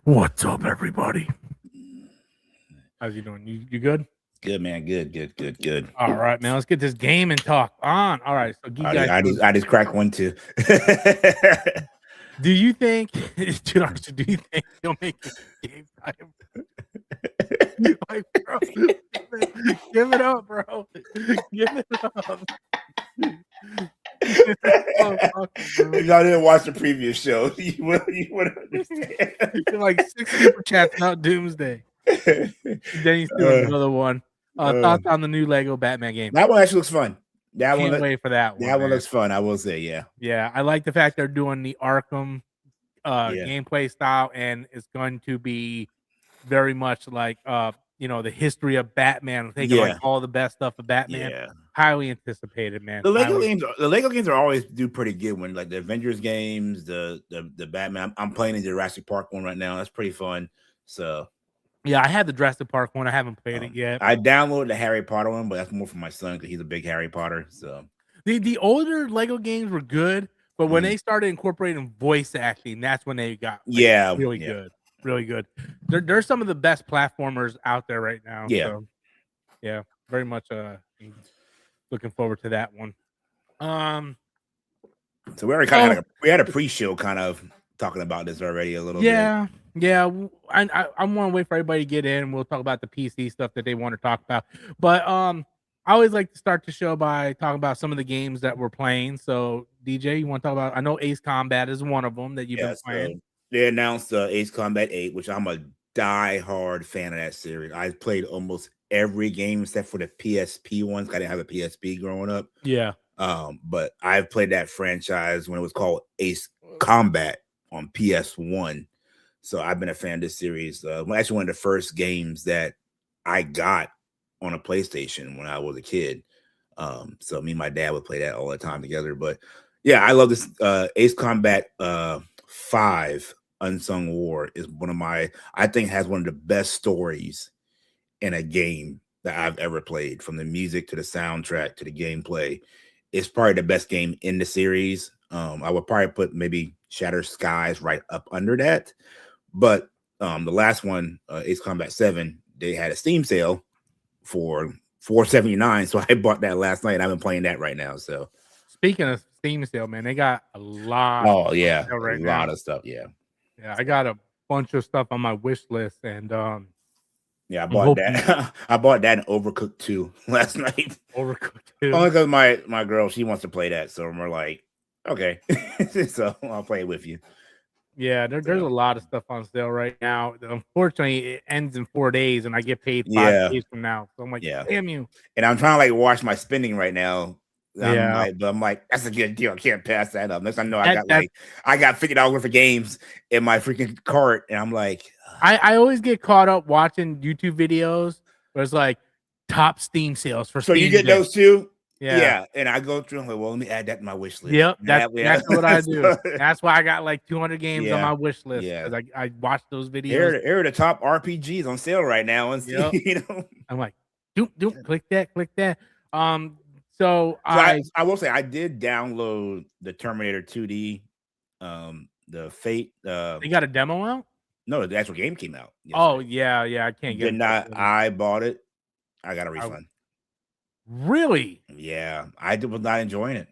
What's up, everybody? How's you doing? You good? Good, man. Good. All right, man. Let's get this game and talk on. All right. So, you guys, I just cracked one too. do you think, dude, do you think he'll make it game time? Like, bro, give it up, bro. Give it up. If y'all didn't watch the previous show, you would understand. Like 6 super chats, not Doomsday. Then he's doing another one. Thoughts on the new Lego Batman game? That one actually looks fun. Can't wait for that one. That one looks fun. I will say, yeah. Yeah, I like the fact they're doing the Arkham gameplay style, and it's going to be very much like the history of Batman, taking like all the best stuff of Batman. Yeah. Highly anticipated, man. The Lego games are always do pretty good when like the Avengers games, the Batman. I'm playing the Jurassic Park one right now. That's pretty fun. So yeah, I had the Jurassic Park one. I haven't played it yet. I downloaded the Harry Potter one, but that's more for my son because he's a big Harry Potter. So the older Lego games were good, but when they started incorporating voice acting, that's when they got really good. Really good. They're some of the best platformers out there right now. Yeah. So, yeah, very much looking forward to that one. So we already we had a pre-show kind of talking about this already a little bit. Yeah. I want to wait for everybody to get in. We'll talk about the PC stuff that they want to talk about. But I always like to start the show by talking about some of the games that we're playing. So DJ, you want to talk about? I know Ace Combat is one of them that you've been playing. They announced Ace Combat 8, which I'm a die-hard fan of that series. I played almost every game except for the PSP ones. I didn't have a PSP growing up. Yeah. But I've played that franchise when it was called Ace Combat on PS1. So I've been a fan of this series. Actually, one of the first games that I got on a PlayStation when I was a kid. So me and my dad would play that all the time together. But yeah, I love this. Ace Combat 5 Unsung War is I think has one of the best stories in a game that I've ever played, from the music to the soundtrack to the gameplay. It's probably the best game in the series. I would probably put maybe Shattered Skies right up under that. But the last one, Ace Combat 7, they had a Steam sale for $4.79. So I bought that last night. I've been playing that right now. So speaking of Steam sale, man, they got a lot. Oh yeah, a lot of stuff. Yeah, I got a bunch of stuff on my wish list, and yeah, I bought that. I bought that in Overcooked 2 last night. Overcooked 2, only because my girl, she wants to play that, so we're like, okay, so I'll play it with you. Yeah, there's a lot of stuff on sale right now. Unfortunately, it ends in 4 days, and I get paid 5 days from now. So I'm like, damn you. And I'm trying to like watch my spending right now. I'm like, that's a good deal. I can't pass that up. Next I know, I got $50 worth of games in my freaking cart, and I'm like, I always get caught up watching YouTube videos where it's like top Steam sales for. So Steam you get those too? Yeah. And I go through and like, well, let me add that to my wish list. Yep, that's what I do. That's why I got like 200 games on my wish list. Yeah, because I watch those videos. Here are the top RPGs on sale right now. And I'm like, doop, click that. So I will say I did download the Terminator 2D, the Fate. They got a demo out? No, the actual game came out. Yesterday. Oh yeah, I can't get it. I bought it. I got a refund. Really? Yeah, I was not enjoying it.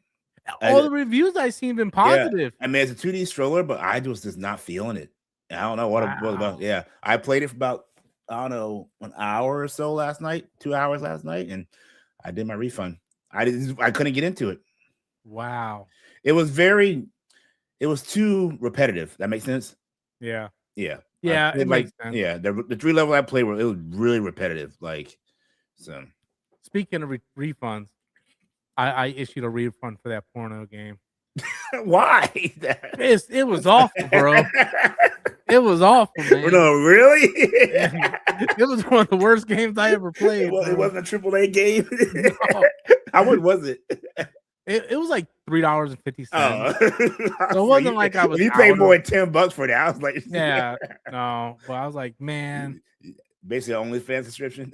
All the reviews I seen been positive. Yeah. I mean, it's a 2D stroller, but I was just not feeling it. I don't know what it was about. Yeah, I played it for about, I don't know, an hour or so last night, 2 hours last night, and I did my refund. I couldn't get into it. Wow. It was too repetitive. That makes sense? Yeah. Yeah. It makes sense. Yeah, the 3 levels I played it was really repetitive. Like, so. Speaking of refunds, I issued a refund for that porno game. Why? It was awful, bro. It was awful, man. No, really? It was one of the worst games I ever played. Well, it wasn't a AAA game. No. How much was it? It was like $3.50. Oh. So it wasn't like I was. You paid more than $10 for that. I was like, yeah, no. But I was like, man. Basically, OnlyFans subscription.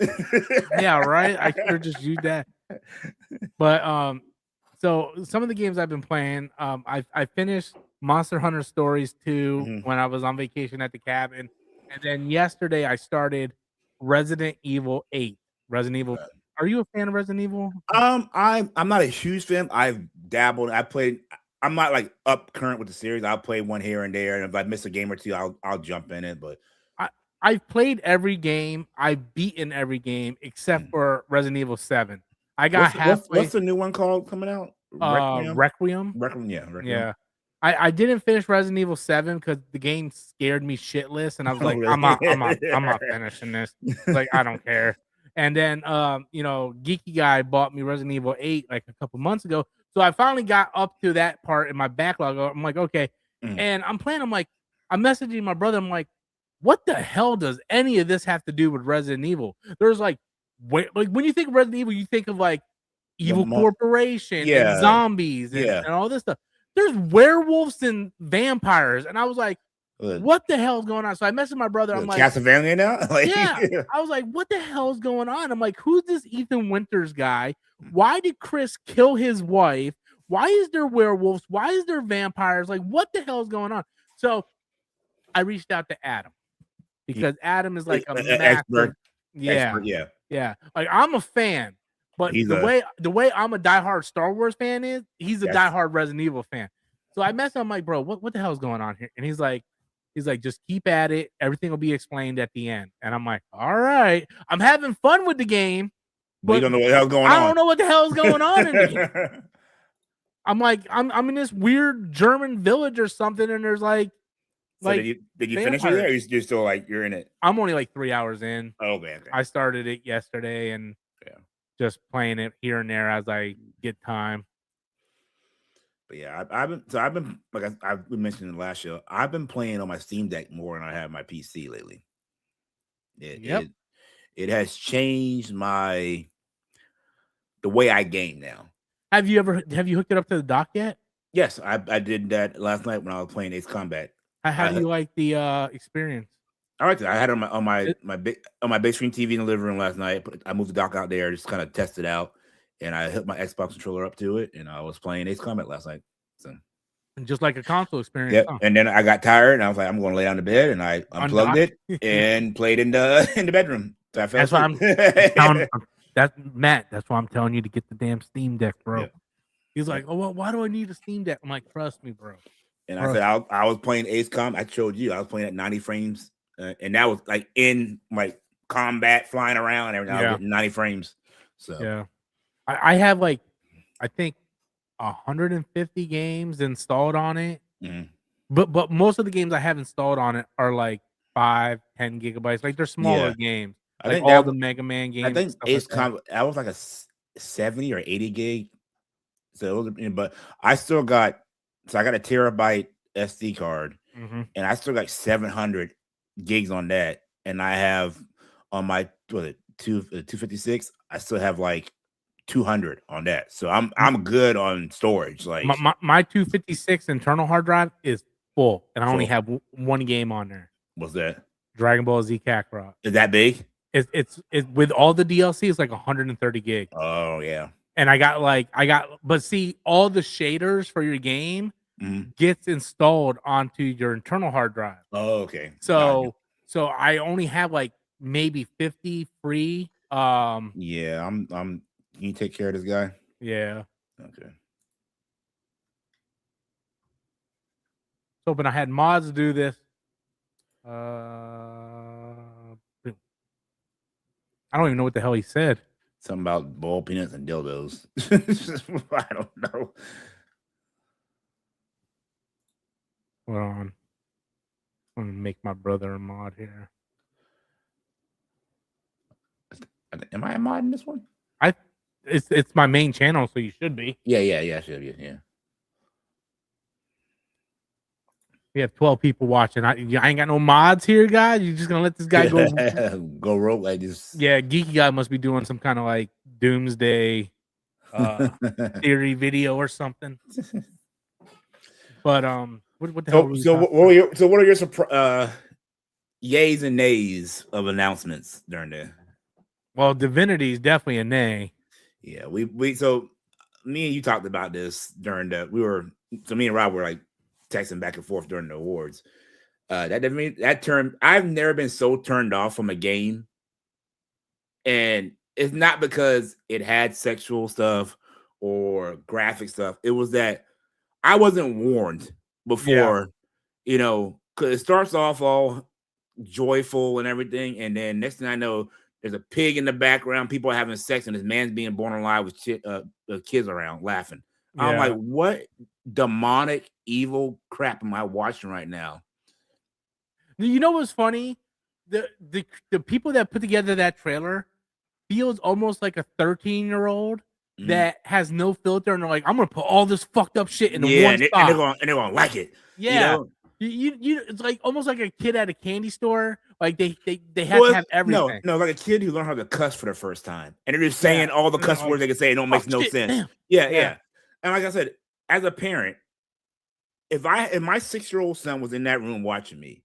Yeah, right. I could have just used that. But so some of the games I've been playing, I finished Monster Hunter Stories 2 when I was on vacation at the cabin. And then yesterday I started Resident Evil 8. Resident Evil. Are you a fan of Resident Evil? I'm not a huge fan. I've dabbled. I played. I'm not like up current with the series. I'll play one here and there, and if I miss a game or two, I'll jump in it. But I've played every game. I've beaten every game except for Resident Evil 7. I got halfway. What's the new one called coming out? Requiem. Yeah. Requiem. Yeah. I didn't finish Resident Evil 7 because the game scared me shitless, and I was like, Really? I'm not finishing this. Like, I don't care. And then Geeky Guy bought me Resident Evil 8 like a couple months ago. So I finally got up to that part in my backlog. I'm like, okay. And I'm playing, I'm messaging my brother, I'm like, what the hell does any of this have to do with Resident Evil? There's like when you think of Resident Evil, you think of like Evil Corporation and zombies and all this stuff. There's werewolves and vampires, and I was like, what the hell is going on? So I messaged my brother. I'm like, Castlevania now? Yeah. I was like, what the hell is going on? I'm like, who's this Ethan Winters guy? Why did Chris kill his wife? Why is there werewolves? Why is there vampires? Like, what the hell is going on? So I reached out to Adam because Adam is like a massive expert. Yeah. Like, I'm a fan, but the way I'm a diehard Star Wars fan is, he's a diehard Resident Evil fan. So I messaged him, I'm like, bro, what the hell is going on here? And he's like, just keep at it. Everything will be explained at the end. And I'm like, all right. I'm having fun with the game, but you don't know what the hell's going on. I don't know what the hell's going on in it. I'm like, I'm in this weird German village or something, and there's like, did you finish it, or you're still like you're in it? I'm only like 3 hours in. Oh man, okay. I started it yesterday and just playing it here and there as I get time. But yeah, I've been like I've been mentioning in the last show. I've been playing on my Steam Deck more than I have my PC lately. It has changed the way I game now. Have you hooked it up to the dock yet? Yes, I did that last night when I was playing Ace Combat. How do you like the experience? I liked it. I had it on my big screen TV in the living room last night. I moved the dock out there, just kind of test it out, and I hooked my Xbox controller up to it, and I was playing Ace Combat last night. So, and just like a console experience. Yeah, and then I got tired, and I was like, I'm going to lay down to bed, and I unplugged it and played in the bedroom. So that's why that's why I'm telling you to get the damn Steam Deck, bro. Yeah. He's like, oh, well, why do I need a Steam Deck? I'm like, trust me, bro. And I said, I was playing Ace Combat. I showed you, I was playing at 90 frames, and that was like in my combat, flying around and everything. I was getting 90 frames. So yeah, I have like, I think 150 games installed on it. Mm-hmm. But most of the games I have installed on it are like 5-10 gigabytes. Like, they're smaller games. I think all the Mega Man games. I think Ace Combat, I was like a 70 or 80 gig. So, but I still got. So I got a terabyte SD card, and I still got 700 gigs on that. And I have on my 256, I still have like 200 on that. So I'm good on storage. Like my 256 internal hard drive is full, and I only have one game on there. What's that? Dragon Ball Z Kakarot. Is that big? It's with all the DLC, it's like 130 gig. Oh yeah. And but see, all the shaders for your game gets installed onto your internal hard drive. Oh, okay. So I only have like maybe 50 free. Yeah, I'm can you take care of this guy? Yeah. Okay. Hoping I had mods to do this. I don't even know what the hell he said. Something about ball peanuts and dildos. I don't know. Hold on. I'm gonna make my brother a mod here. Am I a mod in this one? It's my main channel, so you should be. Yeah, should be. Yeah. We have 12 people watching. I ain't got no mods here, guys. You're just gonna let this guy go go rogue like this? Yeah, Geeky Guy must be doing some kind of like doomsday theory video or something. But what the hell? So what are your yays and nays of announcements during the? Well, Divinity is definitely a nay. Yeah, we so me and you talked about this during me and Rob were like texting back and forth during the awards. That doesn't mean that term. I've never been so turned off from a game, and it's not because it had sexual stuff or graphic stuff. It was that I wasn't warned Yeah, before, because it starts off all joyful and everything, and then next thing I know, there's a pig in the background, people are having sex, and this man's being born alive with kids around laughing. I'm like, yeah. what demonic evil crap am I watching right now? You know what's funny? The people that put together that trailer feels almost like a 13-year-old Mhm. that has no filter, and they're like, "I'm gonna put all this fucked up shit into Yeah, one and they're spot." gonna like it, you Yeah, know. it's like almost like a kid at a candy store. Like they have to Well, have no, everything. no, like a kid who learned how to cuss for the first time, and they're just Yeah, saying all the and they're cuss like, words they can say, and it don't "Fuck make no shit, sense. damn." Yeah, Yeah, yeah. And like I said, as a parent, if my 6-year-old son was in that room watching me,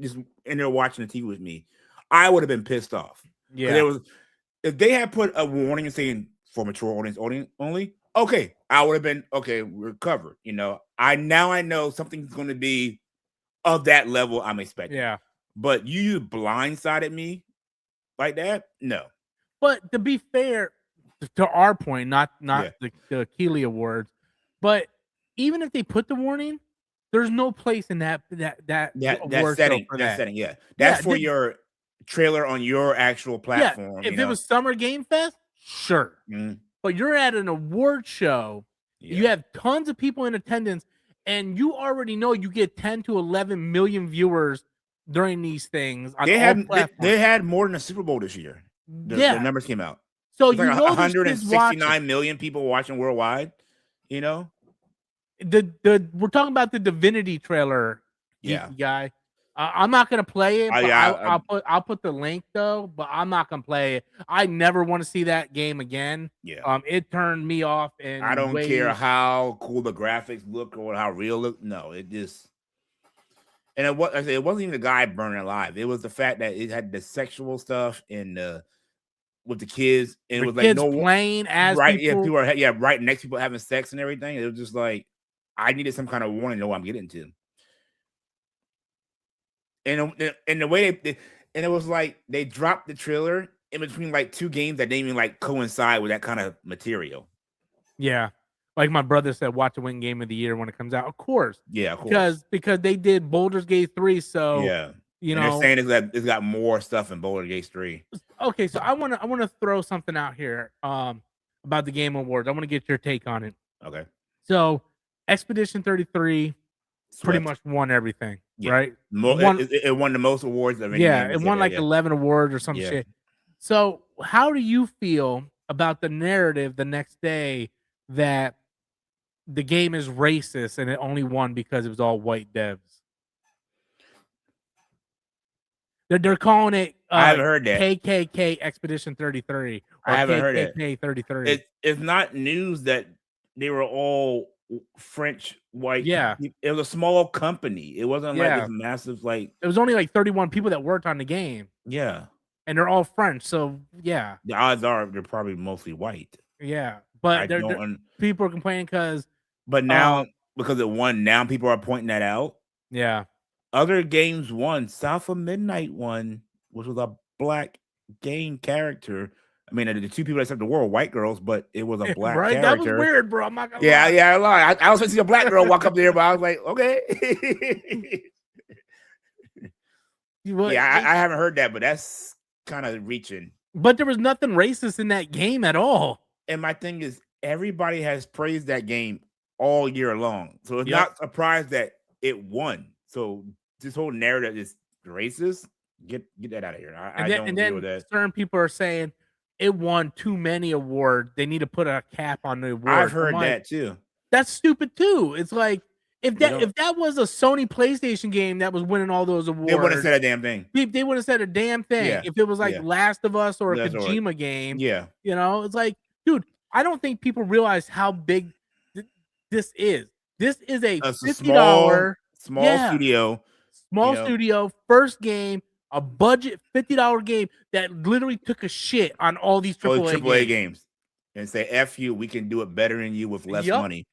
just in there watching the TV with me, I would have been pissed off because yeah, if they had put a warning saying for mature audience only, okay, I would have been okay. We're covered. I know something's going to be of that level I'm expecting, yeah. but you blindsided me like that. No, But to be fair, to our point, not yeah, the Keeley Awards, but even if they put the warning, there's no place in that that award show setting, for that. yeah, that's Yeah, for your trailer on your actual yeah. platform. If it was Summer Game Fest, sure. Mhm. But you're at an award show, you Yeah. have tons of people in attendance, and you already know you get 10 to 11 million viewers during these things on all They platforms. had more than a Super Bowl this year. The Yeah. numbers came out. So It's like you know there's kids watching. 169 million people watching worldwide. You know? The we're talking about the Divinity trailer, Yeah. geeky guy. I'm not gonna play it, but Yeah. I'll put the link though. But I'm not gonna play it. I never want to see that game again. Yeah. It turned me off I in don't care ways. how cool the graphics look or how real look. No, it just and it wasn't even the guy burning alive. It was the fact that it had the sexual stuff and with the kids, and it The was like kids no playing as right. Yeah, people. people are right next to people having sex and everything. It was just like I needed some kind of warning to know what I'm getting to. And the way and it was like they dropped the trailer in between like two games that didn't even like coincide with that kind of material. Yeah, like my brother said, watch the win game of the year when it comes out. Of course, Yeah, of course. because they did Boulder's Gate 3, so Yeah. you And they're know. saying it's got more stuff in Boulder Gate 3. Okay, so I wanna throw something out here about the Game Awards. I want to get your take on it. Okay. So Expedition 33 pretty Swept. much won everything, Yeah. right? Won, It won the most awards of any yeah, game it that's won ever, like yeah. 11 awards or some Yeah. shit. So how do you feel about the narrative the next day that the game is racist and it only won because it was all white devs? They're calling it I haven't heard that. KKK Expedition 33 I or haven't heard that. KKK 33. It's not news that they were all French white. Yeah. It was a small company. It wasn't like this Yeah. massive like It was only like 31 people that worked on the game, yeah. and they're all French. So yeah, The odds are they're probably mostly white. yeah. I But don't people are complaining because, but now because it won, now people are pointing that out. yeah, Other games won. South of Midnight won, which was a black game character. I mean, the two people that saved the world, white girls, but it was a black right. That was character. weird, bro. I'm not gonna Yeah, lie. yeah, I lied. I was supposed to see a black girl walk up there, but I was like, okay. Yeah, I haven't heard that, but that's kind of reaching. But there was nothing racist in that game at all. And my thing is, everybody has praised that game all year long, so it's Yep. not surprised that it won. So this whole narrative is racist. Get that out of here. I don't deal with that. Certain people are saying it won too many awards. They need to put a cap on the awards. I've heard that too. That's stupid too. It's like if You know- that was a Sony PlayStation game that was winning all those awards, They wouldn't have said a damn thing. they would have said a damn thing. Yeah. If it was like Yeah. Last of Us or a That's right. Kojima game, Yeah, it's like, dude, I don't think people realize how big this is. This is a it's a $50 small Yeah. studio. small studio first game, a budget $50 game that literally took a shit on all these for AAA, AAA games. games and say F you, we can do it better than you with less Yup. money.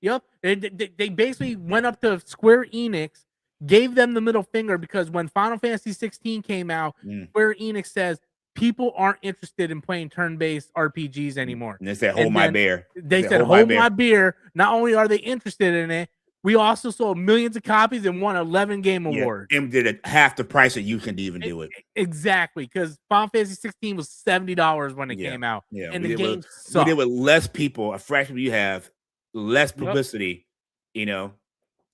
Yep. They basically went up to Square Enix, gave them the middle finger because when Final Fantasy 16 came out, Square Enix says people aren't interested in playing turn-based RPGs anymore. And they said, "Hold my beer." They said, "Hold my beer." Not only are they interested in it, we also sold millions of copies and won 11 game awards. And did it half the price that you can even do it. Exactly, because Final Fantasy 16 was $70 when it came out. Yeah, and the game we did with less people, a fraction of you have, less publicity, you know.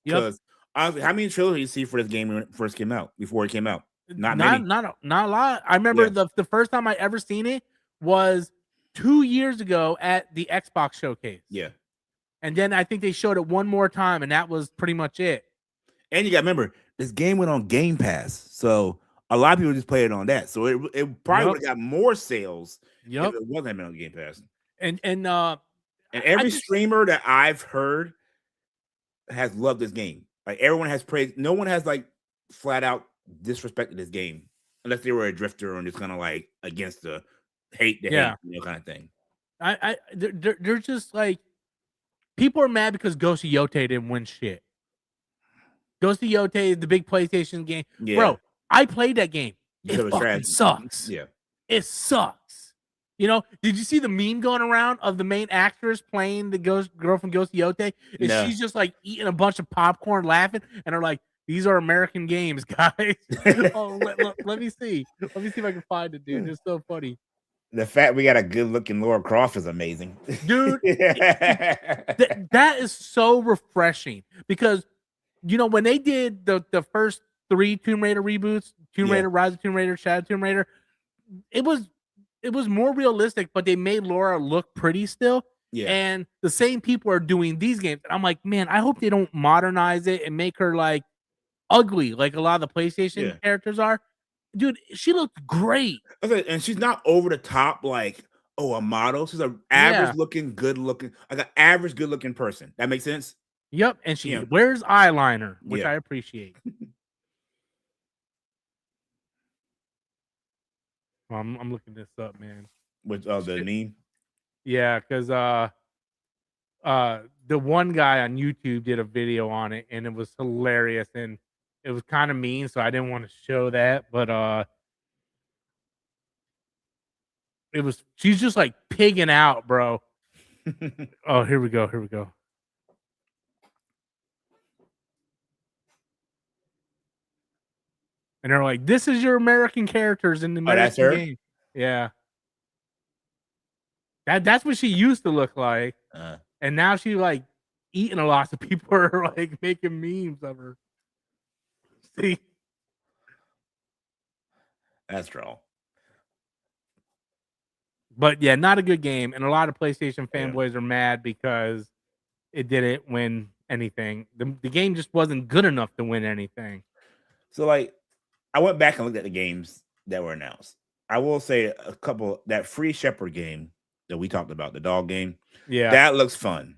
Because honestly, how many trailers did you see for this game when it first came out? Before it came out, not many. Not a lot. I remember the first time I ever seen it was 2 years ago at the Xbox showcase. Yeah. And then I think they showed it one more time, and that was pretty much it. And you got to remember, this game went on Game Pass, so a lot of people just played it on that. So it probably would have got more sales if it wasn't on Game Pass. And every streamer that I've heard has loved this game. Like everyone has praised. No one has like flat out disrespected this game, unless they were a drifter and just kind of like against the hate, kind of thing. They're just like, people are mad because Ghost of Yotei didn't win shit. Ghost of Yotei is the big PlayStation game. Yeah. Bro, I played that game. It fucking sucks. Yeah. It sucks. You know, did you see the meme going around of the main actress playing the girl from Ghost of Yotei? She's just like eating a bunch of popcorn laughing, and they're like, "These are American games, guys." Let me see. Let me see if I can find it, dude. It's so funny. The fact we got a good looking Lara Croft is amazing, dude. That is so refreshing because, you know, when they did the first 3 Tomb Raider reboots, Tomb Raider, Rise of Tomb Raider, Shadow of Tomb Raider, it was more realistic, but they made Laura look pretty still. Yeah. And the same people are doing these games. And I'm like, man, I hope they don't modernize it and make her like ugly like a lot of the PlayStation characters are. Dude, she looked great. And she's not over the top like, oh, a model. She's an average looking, good looking, like an average good looking person. That makes sense? Yep. And she wears eyeliner, which I appreciate. Well, I'm looking this up, man. With the meme? Yeah, because the one guy on YouTube did a video on it and it was hilarious and it was kind of mean, so I didn't want to show that, but she's just like pigging out, bro. Oh, here we go. And they're like, "This is your American characters in the American game." Yeah. That's what she used to look like. And now she like eating a lot, so people are like making memes of her. See? That's troll. But yeah, not a good game. And a lot of PlayStation fanboys are mad because it didn't win anything. The game just wasn't good enough to win anything. So like, I went back and looked at the games that were announced. I will say a couple, that Free Shepherd game that we talked about, the dog game. Yeah. That looks fun.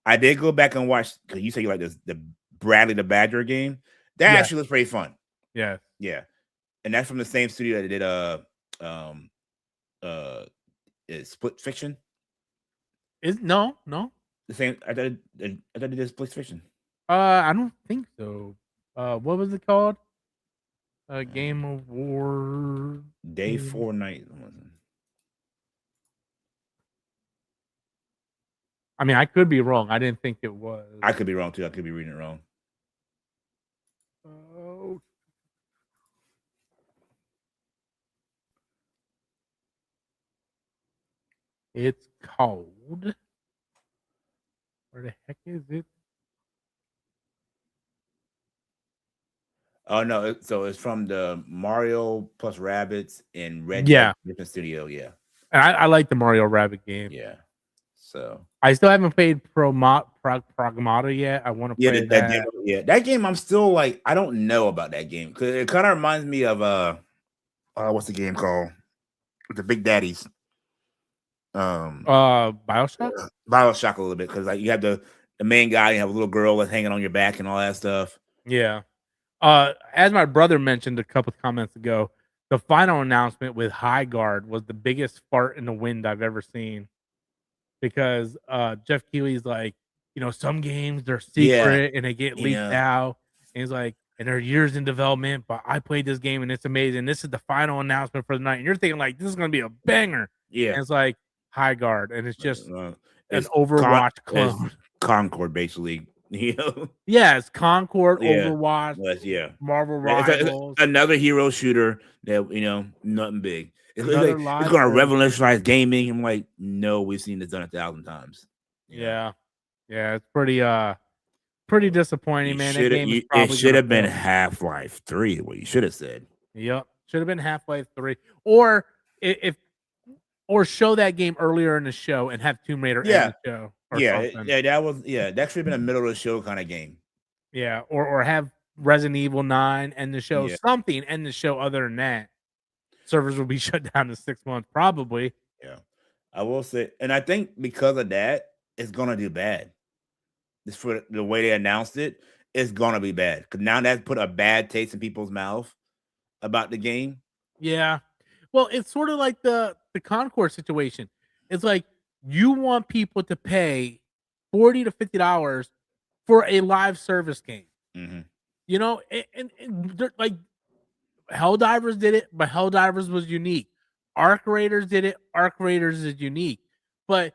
I did go back and watch, because you say you like this, the Bradley the Badger game. That actually looks pretty fun. Yeah. Yeah. And that's from the same studio that did Split Fiction. No. The same. I thought it did Split Fiction. I don't think so. What was it called? Game of War. Day 4 Night. I mean, I could be wrong. I didn't think it was. I could be wrong too. I could be reading it wrong. Oh. It's called. Where the heck is it? Oh no! So it's from the Mario plus Rabbids and Red Dead different studio. Yeah, and I like the Mario Rabbit game. Yeah, so I still haven't played Pragmata yet. I want to play that. That game I'm still like, I don't know about that game because it kind of reminds me of what's the game called? The Big Daddies. BioShock. BioShock a little bit because like you have the main guy, you have a little girl that's hanging on your back and all that stuff. Yeah. As my brother mentioned a couple of comments ago, the final announcement with High Guard was the biggest fart in the wind I've ever seen. Because Jeff Keighley's like, you know, some games they're secret and they get leaked out. And he's like, and they're years in development, but I played this game and it's amazing. This is the final announcement for the night. And you're thinking like, this is going to be a banger. Yeah. And it's like High Guard. And it's just an It's Overwatch it's clone. Concord, basically. You know? Yeah, it's Concord, Yeah. Overwatch, Yeah. Marvel It's Rivals. another hero shooter that, nothing big. It's Another going live to service. revolutionize gaming. I'm like, no, we've seen this done 1,000 times. Yeah. Yeah, it's pretty disappointing, man. That game is It should have been fail. Half-Life 3, what you should have said. Yep. Should have been Half-Life 3. Or or show that game earlier in the show and have Tomb Raider end the show. Or something. That should have been a middle of the show kind of game. Yeah, or have Resident Evil 9 end the show, something end the show other than that. Servers will be shut down in 6 months, probably. Yeah. I will say, and I think because of that, it's gonna do bad. Just for the way they announced it, it's gonna be bad. Because now that's put a bad taste in people's mouth about the game. Yeah. Well, it's sort of like the Concord situation. It's like you want people to pay $40 to $50 for a live service game. Mm-hmm. You know, and like Helldivers did it, but Helldivers was unique. Arc Raiders did it. Arc Raiders is unique. But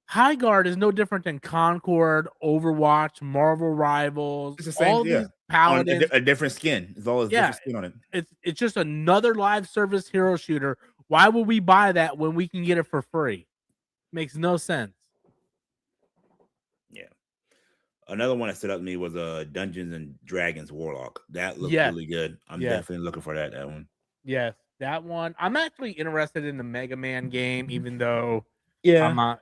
High Guard is no different than Concord, Overwatch, Marvel Rivals. It's the same, all these Paladins. A different skin. It's all different skin on it. It's just another live service hero shooter. Why would we buy that when we can get it for free? Makes no sense. Yeah. Another one that stood up to me was Dungeons and Dragons Warlock. That looked really good. I'm definitely looking for that one. Yes, that one. I'm actually interested in the Mega Man game, even though I'm not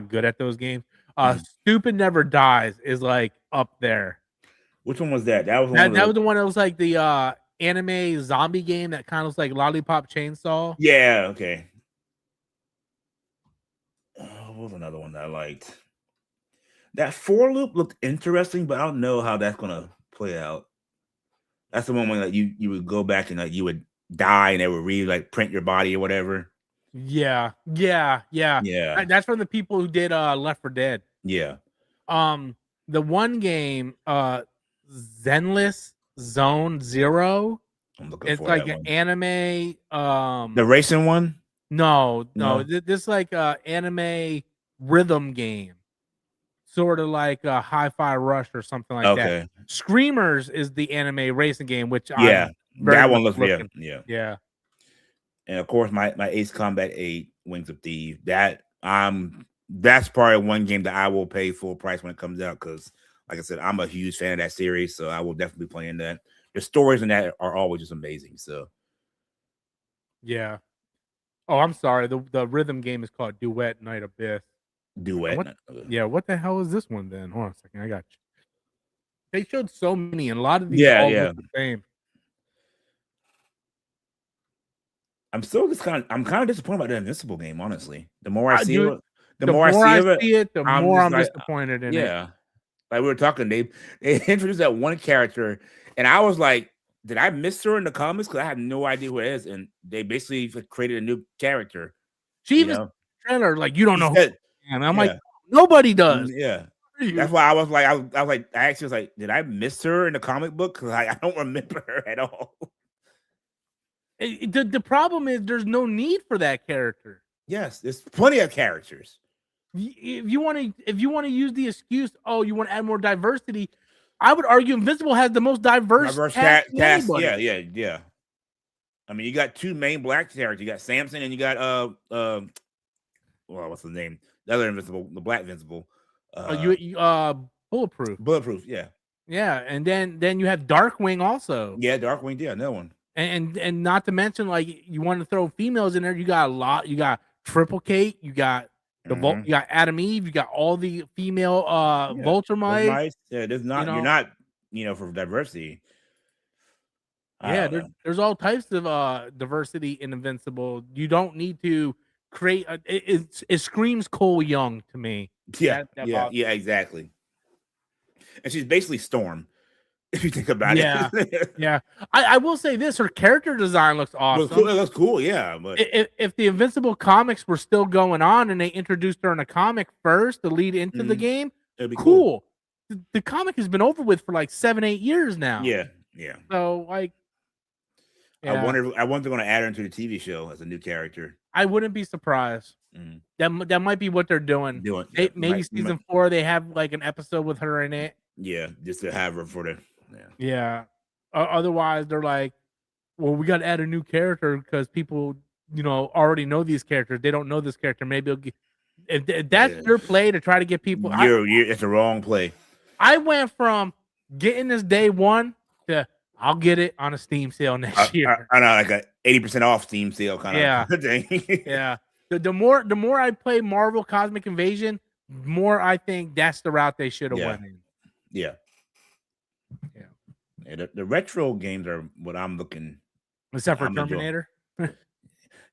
good at those games. Stupid Never Dies is like up there. Which one was that? That was the one that was like the anime zombie game that kind of was like Lollipop Chainsaw. Yeah, okay. What was another one that I liked? That For Loop looked interesting, but I don't know how that's gonna play out. That's the one when like you would go back and like you would die and they would like print your body or whatever. Yeah. That's from the people who did Left 4 Dead. Yeah. The one game, Zenless Zone Zero. I'm looking it's for like that an one. anime. The racing one? No. This like anime rhythm game, sort of like a Hi-Fi Rush or something like that. Screamers is the anime racing game, which that one looks real. Yeah. And of course, my Ace Combat 8 Wings of Thieves. That's probably one game that I will pay full price when it comes out because, like I said, I'm a huge fan of that series, so I will definitely be playing that. The stories in that are always just amazing. So, yeah. Oh, I'm sorry. The rhythm game is called Duet Night Abyss. Duet. What the hell is this one then? Hold on a second. I got you. They showed so many, and a lot of these look the same. I'm kind of disappointed about the Invincible game, honestly. The more I see it, the more I'm disappointed in it. Yeah. Like we were talking, they introduced that one character, and I was like, did I miss her in the comics? Because I have no idea who it is. And they basically created a new character. She even trailer, like, you don't know who. And I'm like, nobody does. Yeah. That's why I was like, I actually was like, did I miss her in the comic book? Because I don't remember her at all. The problem is there's no need for that character. Yes, there's plenty of characters. If you want to use the excuse, you want to add more diversity, I would argue Invincible has the most diverse cast. Yeah. I mean, you got two main black characters. You got Samson and you got what's the name? The other Invincible, the black Invincible. Bulletproof. Bulletproof, yeah. Yeah, and then you have Darkwing also. Yeah, Darkwing, yeah, another one. And not to mention, like, you want to throw females in there. You got a lot. You got Triple Kate. You got you got Adam Eve. You got all the female Vulture. Yeah, there's not. You're not. For diversity. There's all types of diversity in Invincible. You don't need to create. It screams Cole Young to me. Yeah, exactly. And she's basically Storm. If you think about it. Yeah. I will say this, her character design looks awesome. It looks cool, yeah. But if the Invincible comics were still going on and they introduced her in a comic first to lead into the game, it'd be cool. the comic has been over with for like 7-8 years now. Yeah. So like, I wonder if they're going to add her into the TV show as a new character. I wouldn't be surprised. That might be what they're doing. Maybe season 4 they have like an episode with her in it. Yeah, just to have her for the. Yeah. Otherwise, they're like, well, we got to add a new character because people, already know these characters. They don't know this character. Maybe if that's your play to try to get people. It's the wrong play. I went from getting this day one to I'll get it on a Steam sale next year. I know, like a 80% off Steam sale kind of thing. Yeah. The more I play Marvel Cosmic Invasion, more I think that's the route they should have went in. Yeah. The retro games are what I'm looking. Except for Terminator.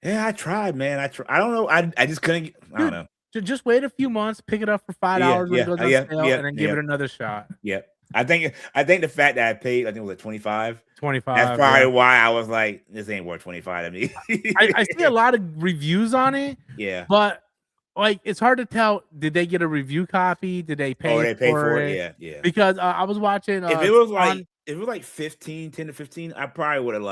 Yeah, I tried, man. I don't know. I just couldn't. I don't know. Just wait a few months, pick it up for $5 when it goes on sale, and then give it another shot. Yeah. I think the fact that I paid, I think it was like 25. 25. That's probably why I was like, this ain't worth 25 to me. I see a lot of reviews on it. Yeah. But like, it's hard to tell. Did they get a review copy? Did they pay? They paid for it. Yeah. Because I was watching. If it was like 10 to 15, I probably would have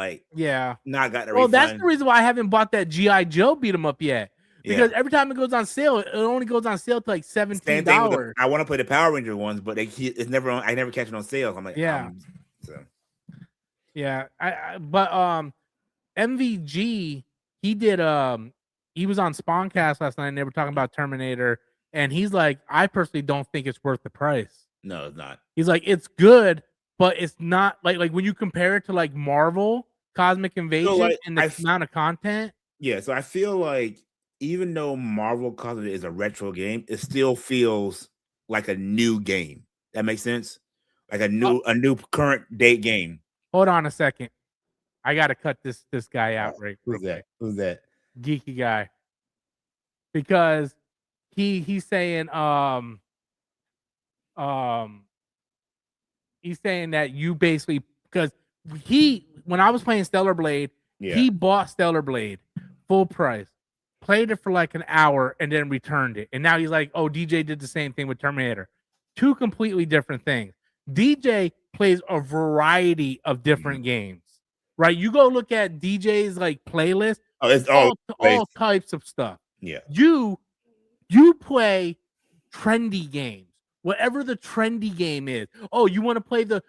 not got a refund. That's the reason why I haven't bought that G.I. Joe beat 'em up yet. Because every time it goes on sale, it only goes on sale to like $17. I want to play the Power Ranger ones, but it's never on. I never catch it on sale. I'm like, but MVG, he did he was on Spawncast last night and they were talking about Terminator, and he's like, I personally don't think it's worth the price. No, it's not. He's like, it's good, but it's not like when you compare it to like Marvel Cosmic Invasion and the amount of content. Yeah, so I feel like even though Marvel Cosmic is a retro game, it still feels like a new game. That makes sense? Like a new current date game. Hold on a second. I gotta cut this guy out right. Who's that? Geeky guy. Because he's saying he's saying that you basically, because when I was playing Stellar Blade, he bought Stellar Blade full price, played it for like an hour, and then returned it. And now he's like, oh, DJ did the same thing with Terminator. Two completely different things. DJ plays a variety of different games, right? You go look at DJ's like playlist. Oh, it's all types of stuff. Yeah. You play trendy games. Whatever the trendy game is. Oh, you want to play the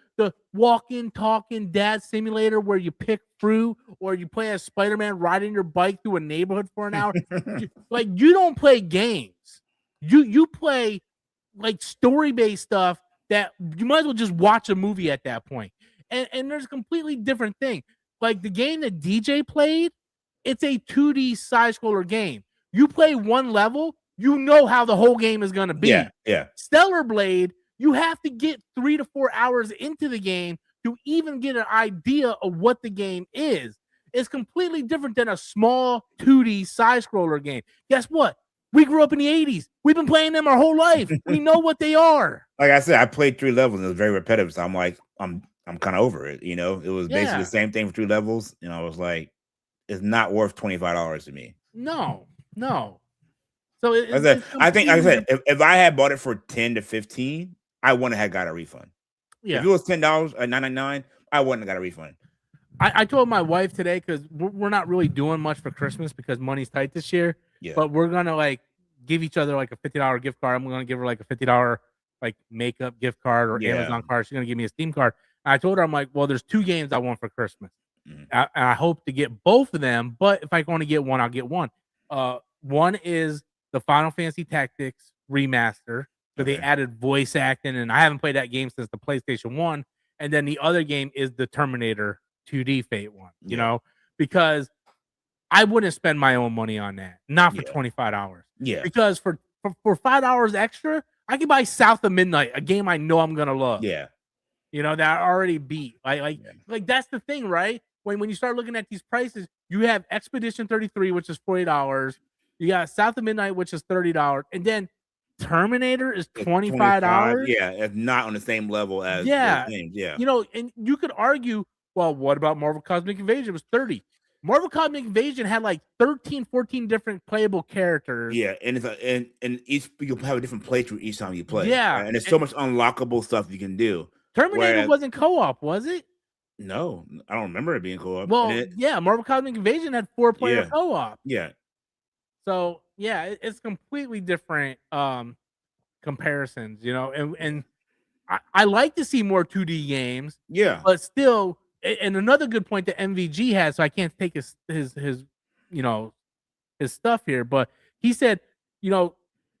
walking, talking dad simulator where you pick fruit, or you play as Spider-Man riding your bike through a neighborhood for an hour? Like, you don't play games. You play like story-based stuff that you might as well just watch a movie at that point. And there's a completely different thing. Like the game that DJ played, it's a 2D side-scroller game. You play one level, you know how the whole game is going to be. Yeah. Stellar Blade, you have to get 3 to 4 hours into the game to even get an idea of what the game is. It's completely different than a small 2D side-scroller game. Guess what? We grew up in the 80s. We've been playing them our whole life. We know what they are. Like I said, I played 3 levels and it was very repetitive. So I'm like, I'm kind of over it. You know, it was basically the same thing for 3 levels. And I was like, it's not worth $25 to me. No. So I think, like I said, if I had bought it for 10 to 15, I wouldn't have got a refund. Yeah. If it was $10 or $9.99, I wouldn't have got a refund. I told my wife today, because we're not really doing much for Christmas because money's tight this year. Yeah. But we're gonna like give each other like a $50 gift card. I'm gonna give her like a $50 like makeup gift card or Amazon card. She's gonna give me a Steam card. And I told her, I'm like, well, there's 2 games I want for Christmas. I hope to get both of them, but if I can only get one, I'll get one. One is the Final Fantasy Tactics remaster. So they added voice acting, and I haven't played that game since the PlayStation 1. And then the other game is the Terminator 2D Fate one, you know, because I wouldn't spend my own money on that, not for $25. Yeah. Because for $5 extra, I can buy South of Midnight, a game I know I'm gonna love. Yeah. You know, that I already beat. Like that's the thing, right? When you start looking at these prices, you have Expedition 33, which is $40. You got South of Midnight, which is $30, and then Terminator is $25. Yeah, it's not on the same level as those games. Yeah. You know, and you could argue, well, what about Marvel Cosmic Invasion? It was $30. Marvel Cosmic Invasion had like 13, 14 different playable characters. Yeah, and it's and each you have a different playthrough each time you play. Yeah, right? And there's so much unlockable stuff you can do. Terminator Whereas wasn't co-op, was it? no, I don't remember it being co-op. And Well, yeah, Marvel Cosmic Invasion had 4-player yeah, co-op. yeah, So yeah, it's completely different comparisons, and I like to see more 2D games, yeah, but still, and another good point that MVG has, so I can't take his you know his stuff here, but he said, you know,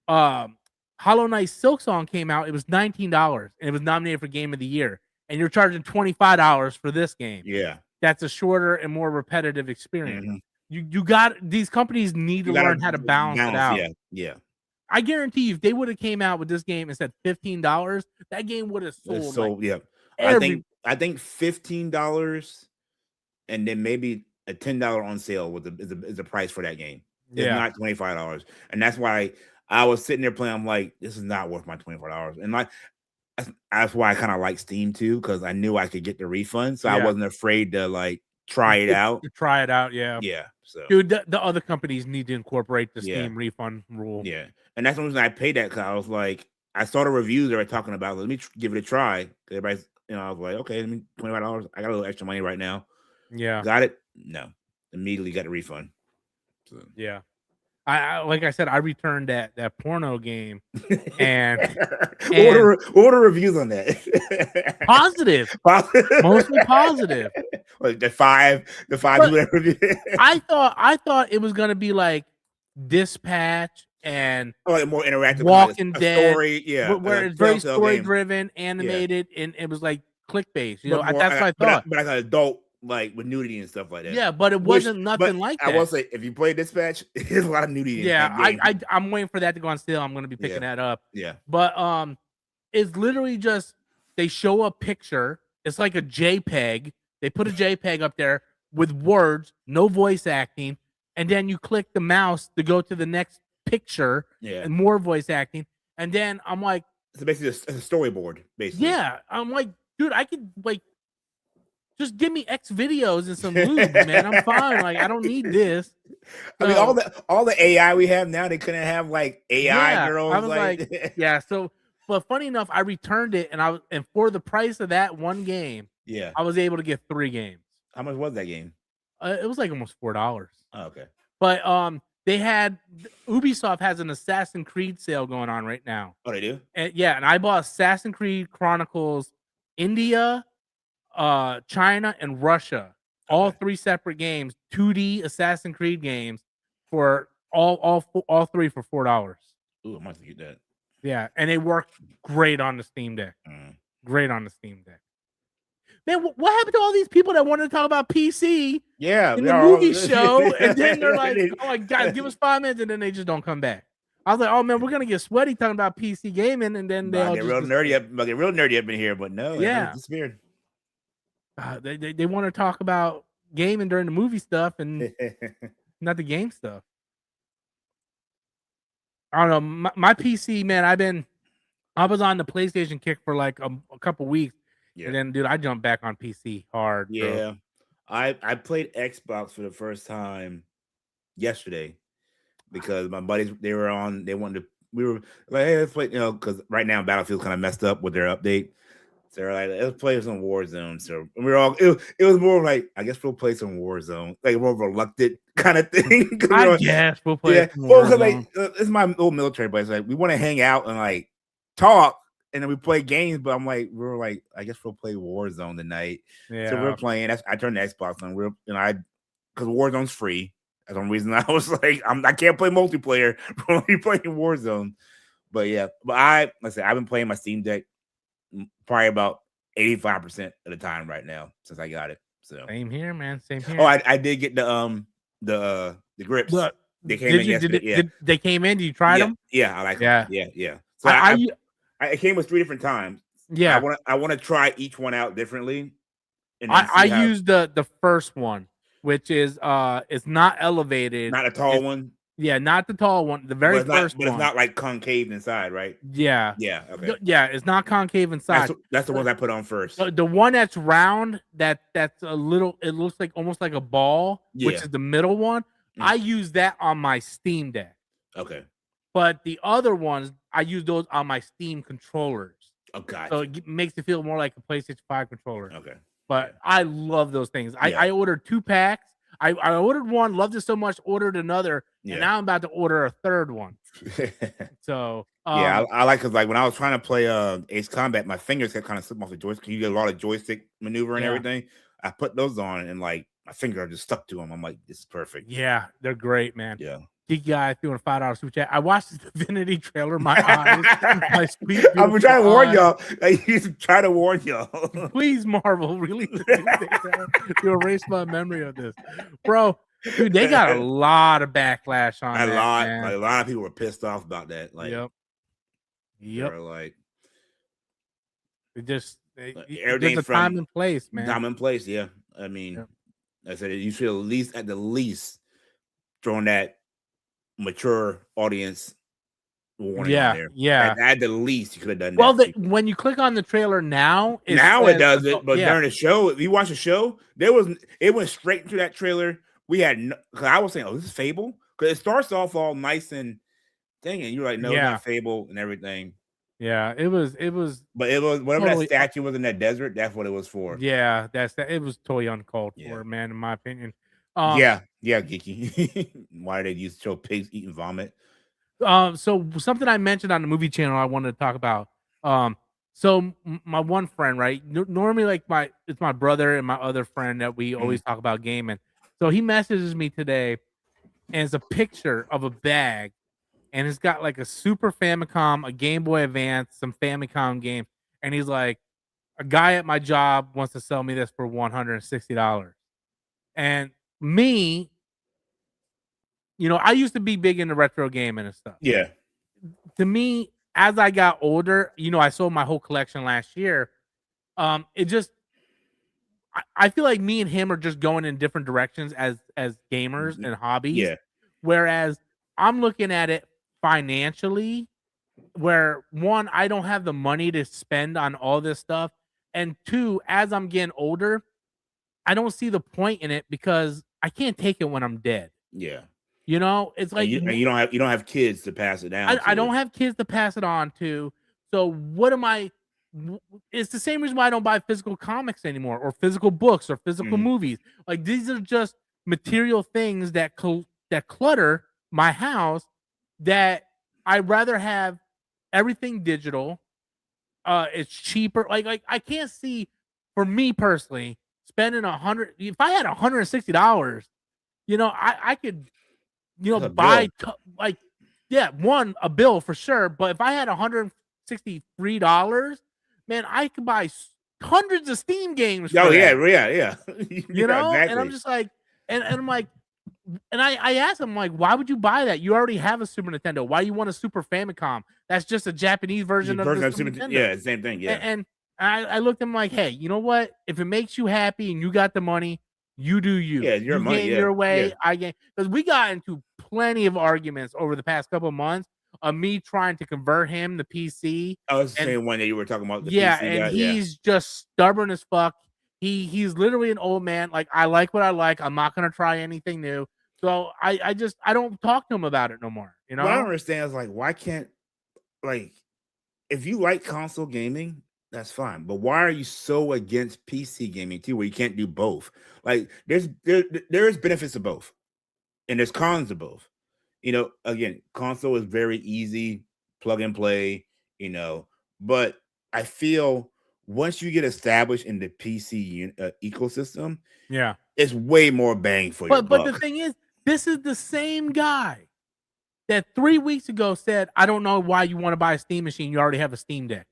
Hollow Knight Silksong came out, it was $19 and it was nominated for Game of the Year, and you're charging $25 for this game. yeah. That's a shorter and more repetitive experience. Mhm. You got these companies need to You gotta learn how to balance it out. Yeah, yeah. I guarantee you, if they would have came out with this game and said $15, that game would have sold. So like yeah, every I think $15 and then maybe a $10 on sale with is the price for that game. It's yeah. not $25, and that's why I was sitting there playing. I'm like, this is not worth my $25, and like that's why I kind of like Steam too, because I knew I could get the refund, so I Yeah. wasn't afraid to like try it out. To try it out, yeah. Yeah, so Dude, the other companies need to incorporate the Yeah. Steam refund rule. yeah, and that's the reason I paid that, because I was like, I saw the reviews they were talking about. Let me give it a try. Everybody's, I was like, okay, let me $25. I got a little extra money right now. Yeah. Got it? No, immediately got a refund. So. Yeah. I like I said, I returned that porno game, and what are reviews on that? positive, mostly positive. Like the five reviews. I thought it was gonna be like Dispatch and like more interactive, Walking kind of Dead, story, yeah, where like it's very Telltale story game. driven, animated, and it was like clickbait. But more, that's what I thought. but like an adult, like with nudity and stuff like that. Yeah, but it wasn't nothing like that. I will say, if you play Dispatch, there's a lot of nudity. Yeah, in that game. I'm waiting for that to go on sale. I'm gonna be picking that up. Yeah, but it's literally just they show a picture. It's like a JPEG. They put a JPEG up there with words, no voice acting, and then you click the mouse to go to the next picture, and more voice acting. And then I'm like, so basically a storyboard, basically. Yeah, I'm like, dude, I could like just give me X videos and some lube, man. I'm fine. Like, I don't need this. I mean, all the AI we have now, they couldn't have like AI girls. I was like yeah. So, but funny enough, I returned it, and for the price of that one game, I was able to get 3 games. How much was that game? It was like almost $4. Oh, okay. But they had Ubisoft has an Assassin's Creed sale going on right now. Oh, they do? And and I bought Assassin's Creed Chronicles India, China, and Russia. All 3 separate games, 2D Assassin's Creed games for all 3 for $4. Ooh, I might have to get that. Yeah, and they work great on the Steam Deck. Great on the Steam Deck. Man, what happened to all these people that wanted to talk about PC? Yeah, in the movie show, and then they're like, "Oh my god, give us 5 minutes," and then they just don't come back. I was like, "Oh man, we're gonna get sweaty talking about PC gaming," and then they all get real nerdy up in here, but no, yeah, disappeared. They want to talk about gaming during the movie stuff and not the game stuff. I don't know. My PC, man, I was on the PlayStation kick for like a couple weeks. Yeah. And then, dude, I jumped back on PC hard. Yeah. Bro. I played Xbox for the first time yesterday because my buddies, we were like, hey, let's play, because right now Battlefield kind of messed up with their update. So they're like, let's play some Warzone. So we were all, it was more like, I guess we'll play some Warzone, like more reluctant kind of thing. I guess we'll play. Yeah. Well, because like, it's my old military buddies. Like, we want to hang out and like talk. And then we play games, but I'm like, we were like, I guess we'll play Warzone tonight. Yeah. So we're playing. I turned the Xbox on. Because Warzone's free. That's one reason I was like, I can't play multiplayer. We're only playing Warzone. But yeah, like I said, I've been playing my Steam Deck probably about 85% of the time right now since I got it. So same here, man. Same here. Oh, I did get the grips. They came in yesterday. They came in. Did you try them? Yeah, I like them. Yeah. So it came with 3 different times. Yeah, I want to try each one out differently. And I used the first one, which is it's not elevated. Not a tall one. Yeah, not the tall one. The very first But it's one. not like concave inside, right? Yeah. Yeah. Okay. Yeah, it's not concave inside. That's the ones I put on first. The one that's round, that's a little. It looks like almost like a ball, which Yeah. is the middle one. I use that on my Steam Deck. Okay. But the other ones, I use those on my Steam controllers. Oh, gotcha. So it makes it feel more like a PlayStation 5 controller. Okay. But I love those things. Yeah. I ordered 2 packs. I ordered one, loved it so much, ordered another, and now I'm about to order a third one. So yeah, I like, because like when I was trying to play Ace Combat, my fingers kept kind of slipping off the joystick. You get a lot of joystick maneuver and everything. I put those on, and like my fingers are just stuck to them. I'm like, this is perfect. Yeah, they're great, man. Yeah. Geek guy doing a $5 super chat. I watched the Divinity trailer. My eyes, my sweet. I've been trying to warn y'all. He's trying to warn y'all. Please, Marvel, really to erase my memory of this, bro. Dude, they got a lot of backlash on that. Like, a lot of people were pissed off about that. Like, yep. They're like, there's everything's a time and place, man. Time and place, yeah. I mean, I said you should at the least thrown that mature audience warning on there. Yeah. At the least, you could have done that. Well, when you click on the trailer now, it does it. But during the show, if you watch the show, it went straight into that trailer. We had because I was saying, oh, this is Fable, because it starts off all nice and thing, and you're like, no, it's not Fable and everything. Yeah, it was. But it was whatever totally, that statue was in that desert. That's what it was for. Yeah, it was totally uncalled for, man. In my opinion. Yeah, geeky. Why did they show pigs eating vomit? So something I mentioned on the movie channel I wanted to talk about. So my one friend, right? Normally, like it's my brother and my other friend that we always talk about gaming. So he messages me today, and it's a picture of a bag, and it's got like a Super Famicom, a Game Boy Advance, some Famicom games, and he's like, a guy at my job wants to sell me this for $160, and me, I used to be big into retro gaming and stuff. Yeah. To me, as I got older, I sold my whole collection last year. It just, I feel like me and him are just going in different directions as gamers and hobbies. Yeah. Whereas I'm looking at it financially, where one, I don't have the money to spend on all this stuff, and two, as I'm getting older, I don't see the point in it because I can't take it when I'm dead. Yeah. It's like you don't have kids to pass it down. I don't have kids to pass it on to. So what am I? It's the same reason why I don't buy physical comics anymore, or physical books, or physical movies. Like, these are just material things that clutter my house. That I'd rather have everything digital. It's cheaper. Like I can't see, for me personally, spending $100. If I had $160, I could. Buy a bill for sure. But if I had $163, man, I could buy hundreds of Steam games. Oh yeah. Exactly. And I'm just like, and I'm like, and I asked him, like, why would you buy that? You already have a Super Nintendo. Why do you want a Super Famicom? That's just a Japanese version of the Super Nintendo. Yeah, same thing. Yeah. And I looked at him like, hey, you know what? If it makes you happy and you got the money, you do you. Yeah, your money. Game your way. I game, because we got into plenty of arguments over the past couple of months of me trying to convert him to PC. I was the same one that you were talking about. He's just stubborn as fuck. He's literally an old man. Like, I like what I like. I'm not gonna try anything new. So I don't talk to him about it no more. What I don't understand is, like, why can't, like, if you like console gaming, that's fine, but why are you so against PC gaming too, where you can't do both? Like, there's benefits to both, and there's cons to both. Again, console is very easy, plug and play. But I feel once you get established in the PC ecosystem, it's way more bang for your buck. But the thing is, this is the same guy that 3 weeks ago said, "I don't know why you want to buy a Steam machine. You already have a Steam Deck."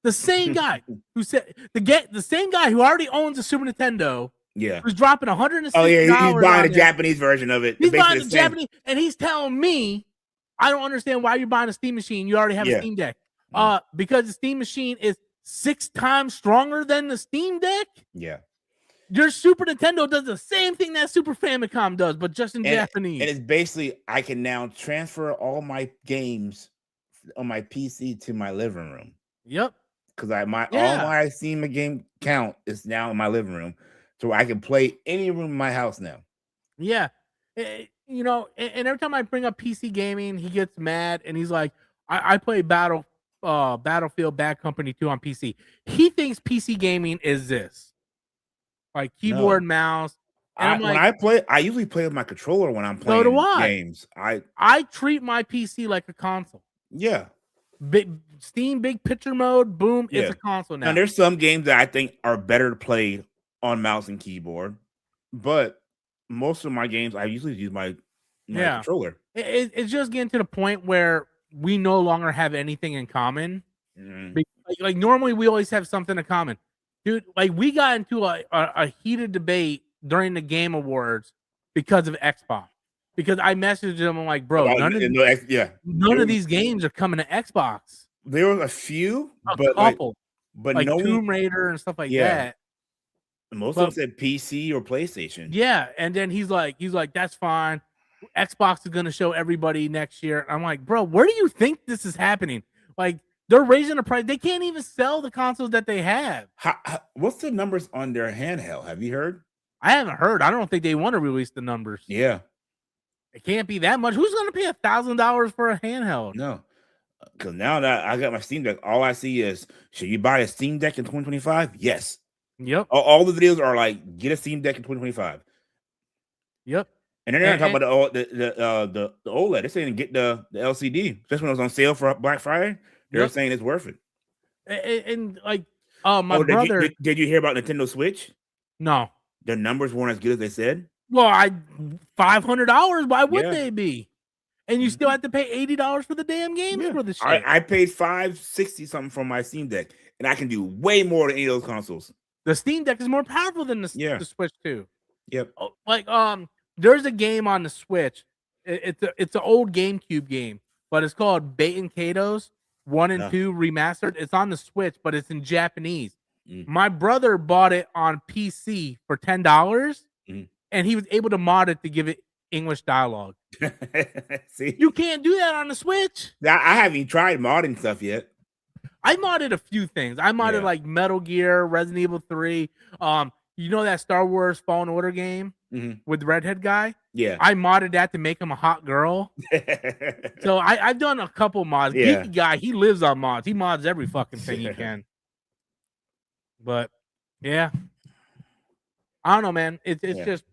The same guy who said the same guy who already owns a Super Nintendo, who's dropping $160. Oh yeah, he's buying a Japanese version of it. He's buying the Japanese, and he's telling me, I don't understand why you're buying a Steam machine. You already have a Steam Deck. Because the Steam machine is 6 times stronger than the Steam Deck. Yeah. Your Super Nintendo does the same thing that Super Famicom does, but just in Japanese. And it's basically I can now transfer all my games on my PC to my living room. Yep. Because all my Steam game count is now in my living room, so I can play any room in my house now. Yeah. You know, and every time I bring up PC gaming, he gets mad and he's like, I play Battlefield Bad Company 2 on PC. He thinks PC gaming is this. Like keyboard, mouse. And I'm like, I usually play with my controller when I'm so do playing I. games. I treat my PC like a console. Yeah. Steam big picture mode, boom, Yeah. it's a console now. Now there's some games that I think are better to play on mouse and keyboard, but most of my games I usually use my controller. It's just getting to the point where we no longer have anything in common. Mm-hmm. Like normally we always have something in common. Dude, like we got into a heated debate during the Game Awards because of Xbox. Because I messaged him, I'm like, bro, none of these games are coming to Xbox. There were a few, but couple, like no Tomb Raider and stuff like that. Most of them said PC or PlayStation. Yeah, and then he's like, that's fine. Xbox is gonna show everybody next year. I'm like, bro, where do you think this is happening? Like, they're raising the price. They can't even sell the consoles that they have. What's the numbers on their handheld? Have you heard? I haven't heard. I don't think they want to release the numbers. Yeah. It can't be that much. Who's going to pay $1,000 for a handheld? No. Because now that I got my Steam Deck, all I see is, should you buy a Steam Deck in 2025? Yes. Yep. All the videos are like, get a Steam Deck in 2025. Yep. And then they're talking about the OLED. They're saying get the LCD, especially when it was on sale for Black Friday. They're saying it's worth it. And like, my brother. Did you hear about Nintendo Switch? No. The numbers weren't as good as they said. Well, $500. Why would they be? And you still have to pay $80 for the damn games for the shit. I paid $560 something for my Steam Deck, and I can do way more than any of those consoles. The Steam Deck is more powerful than the Switch too. Yep. Like there's a game on the Switch. It's an old GameCube game, but it's called Bait & Kato's 1 and 2 remastered. It's on the Switch, but it's in Japanese. My brother bought it on PC for $10, and he was able to mod it to give it English dialogue. See, you can't do that on the Switch. I haven't even tried modding stuff yet. I modded a few things. I modded like Metal Gear, Resident Evil 3. You know that Star Wars Fallen Order game with the redhead guy? Yeah. I modded that to make him a hot girl. So I've done a couple mods. Geeky guy, he lives on mods. He mods every fucking thing he can. But yeah. I don't know, man. It's just,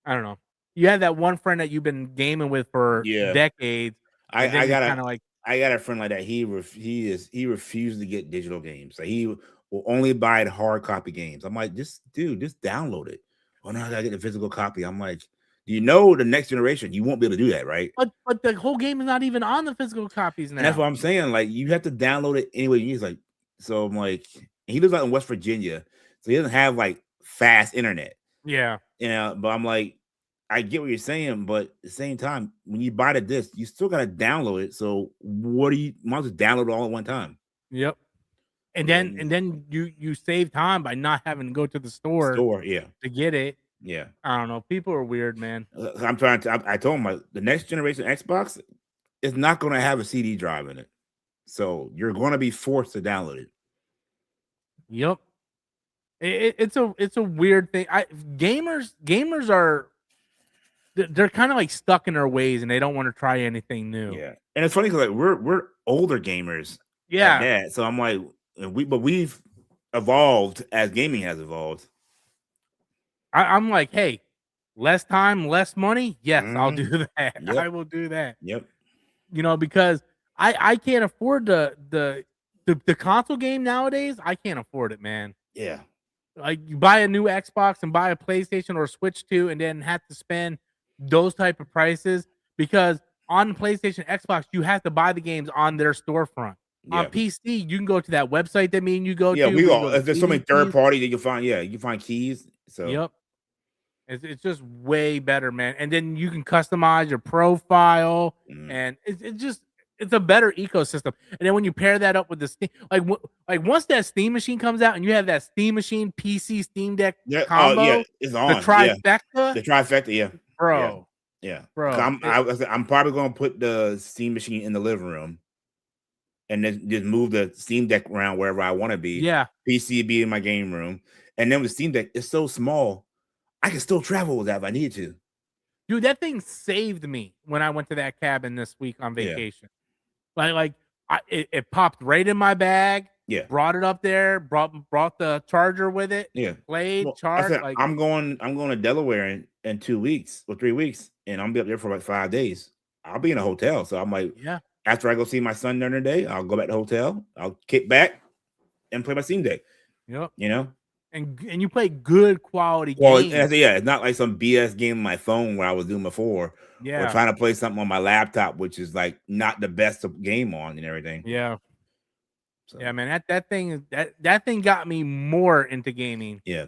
I don't know. You have that one friend that you've been gaming with for decades. I got a friend like that. He refused to get digital games. Like he will only buy hard copy games. I'm like, just download it. Oh no, I gotta get the physical copy. I'm like, you know, the next generation, you won't be able to do that, right? But the whole game is not even on the physical copies now. And that's what I'm saying. Like, you have to download it anyway. He's like, so I'm like, he lives out in West Virginia, so he doesn't have like fast internet. Yeah. But I'm like, I get what you're saying, but at the same time, when you buy the disc, you still gotta download it. So what do you might as well download it all at one time? Yep. And then you save time by not having to go to the store to get it. Yeah. I don't know. People are weird, man. I told him the next generation Xbox is not going to have a CD drive in it. So you're going to be forced to download it. Yep. It's a weird thing. Gamers are they're kind of like stuck in their ways and they don't want to try anything new. Yeah. And it's funny because like we're older gamers. Yeah. So I'm like, we've evolved as gaming has evolved. I'm like, hey, less time, less money. Yes, I'll do that. Yep. I will do that. Yep. You know, because I can't afford the console game nowadays. I can't afford it, man. Yeah. Like you buy a new Xbox and buy a PlayStation or Switch 2 and then have to spend those type of prices because on PlayStation, Xbox, you have to buy the games on their storefront. Yeah. On PC, you can go to that website that you go to. Yeah, there's so many third party that you find. Yeah, you find keys. So yep. It's just way better, man. And then you can customize your profile, and it's just it's a better ecosystem. And then when you pair that up with the Steam, like once that Steam machine comes out and you have that Steam machine, PC, Steam Deck combo, it's the on. trifecta, The trifecta, yeah. bro. Yeah. Bro. I'm probably gonna put the Steam machine in the living room and then just move the Steam Deck around wherever I want to be. Yeah. PC be in my game room. And then with Steam Deck, it's so small, I can still travel with that if I need to. Dude, that thing saved me when I went to that cabin this week on vacation. It popped right in my bag. Yeah. Brought it up there, brought the charger with it. Yeah. Played, charged. I'm going to Delaware in 2 weeks or 3 weeks, and I'm be up there for like 5 days. I'll be in a hotel. So I'm like, yeah. After I go see my son during the day, I'll go back to the hotel. I'll kick back and play my Steam Deck. Yep. You know? And you play good quality games. Yeah, it's not like some BS game on my phone where I was doing before. Yeah. Or trying to play something on my laptop, which is like not the best game on and everything. Yeah. So. Yeah, man, that thing got me more into gaming. Yeah.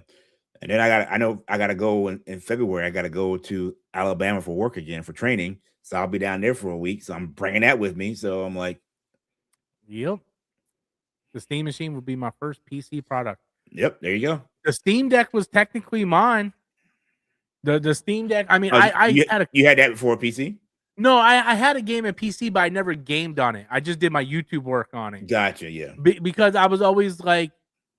And then I gotta go in February. I gotta go to Alabama for work again for training. So I'll be down there for a week. So I'm bringing that with me. So I'm like, yep. The Steam machine would be my first PC product. Yep, there you go. The Steam Deck was technically mine. The Steam Deck. I mean, you had that before PC? No, I had a game at PC, but I never gamed on it. I just did my YouTube work on it. Gotcha, yeah. Because I was always like,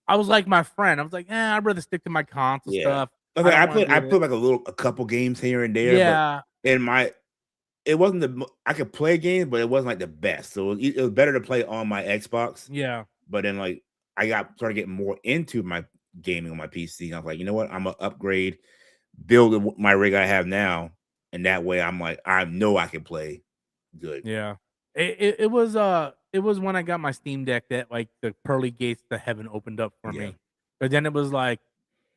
my friend. I was like, I'd rather stick to my console stuff. Okay, I put like a couple games here and there. Yeah. But it wasn't I could play games, but it wasn't like the best. So it was better to play on my Xbox. Yeah. But then like I started getting more into my gaming on my PC. I was like, you know what? I'm gonna upgrade, build my rig I have now, and that way I'm like, I know I can play good. Yeah. It was when I got my Steam Deck that like the pearly gates to heaven opened up for me. But then it was like,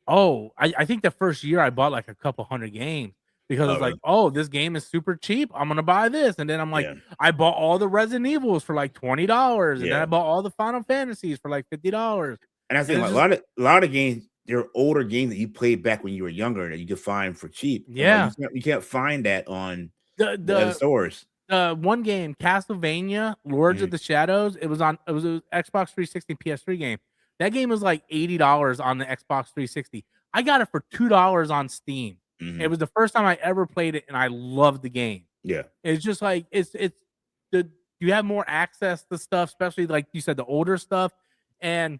I think the first year I bought like a couple hundred games because it was like, this game is super cheap. I'm gonna buy this. And then I'm like, I bought all the Resident Evils for like $20. And then I bought all the Final Fantasies for like $50. And I think like, a lot of games, they're older games that you played back when you were younger that you could find for cheap. Yeah. Like, you can't find that on the stores. One game, Castlevania, Lords of the Shadows, it was an Xbox 360 PS3 game. That game was like $80 on the Xbox 360. I got it for $2 on Steam. Mm-hmm. It was the first time I ever played it, and I loved the game. Yeah. It's just like you have more access to stuff, especially like you said, the older stuff. And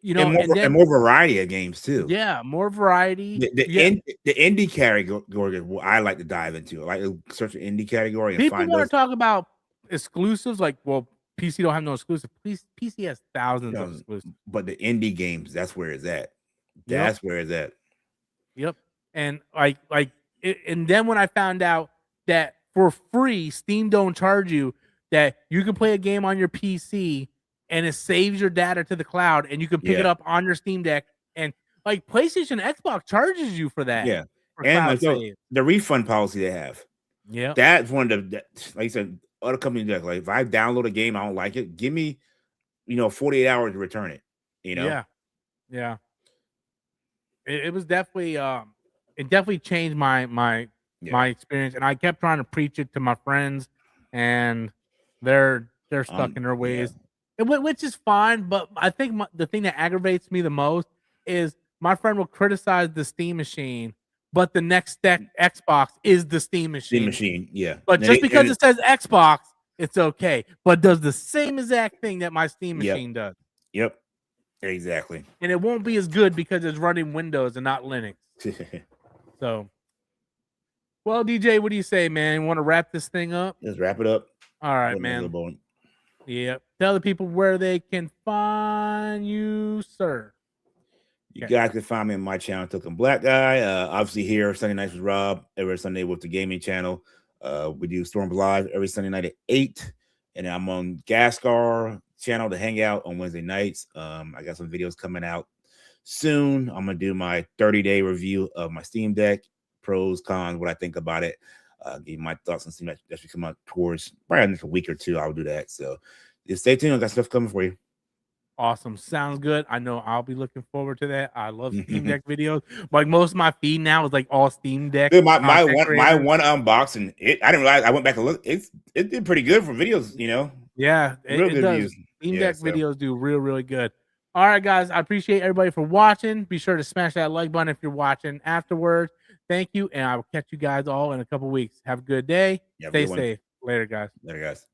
you know, and more variety of games too. Yeah, more variety. The indie category I like to dive into. I like to search the indie category and people find want to talk about exclusives. Like, well, PC don't have no exclusive. PC has thousands of exclusives. But the indie games, that's where it's at. That's where it's at. Yep. And and then when I found out that for free, Steam don't charge you, that you can play a game on your PC and it saves your data to the cloud, and you can pick it up on your Steam Deck. And like PlayStation, Xbox charges you for that. Yeah, and the refund policy they have. Yeah, that's one of the, like I said, other companies do. Like if I download a game, I don't like it, give me, 48 hours to return it. Yeah. It was definitely it definitely changed my experience, and I kept trying to preach it to my friends, and they're stuck in their ways. Which is fine, but I think the thing that aggravates me the most is my friend will criticize the Steam machine, but the next Xbox is the Steam machine. Yeah. But just because it says Xbox, it's okay. But does the same exact thing that my Steam machine does. Yep. Exactly. And it won't be as good because it's running Windows and not Linux. So, well, DJ, what do you say, man? You want to wrap this thing up? Let's wrap it up. All right, man. Yeah. Tell the people where they can find you, sir. You guys can find me on my channel, Token Black Guy. Obviously here, Sunday nights with Rob, every Sunday with the gaming channel. We do Storm Live every Sunday night at 8. And I'm on Gascar channel to hang out on Wednesday nights. I got some videos coming out soon. I'm going to do my 30-day review of my Steam Deck, pros, cons, what I think about it. Give you my thoughts on Steam Deck that should come out towards probably in a week or two. I'll do that. So just stay tuned. I got stuff coming for you. Awesome. Sounds good. I know I'll be looking forward to that. I love Steam Deck videos. Like most of my feed now is like all Steam Deck. Dude, my content creators. one unboxing, I didn't realize. I went back and looked. It did pretty good for videos, you know. Yeah, Real it good does. views. Steam Yeah, Deck so videos do really good. All right, guys. I appreciate everybody for watching. Be sure to smash that like button if you're watching afterwards. Thank you, and I will catch you guys all in a couple weeks. Have a good day. yeah, Stay good one. safe. Later, guys. Later, guys.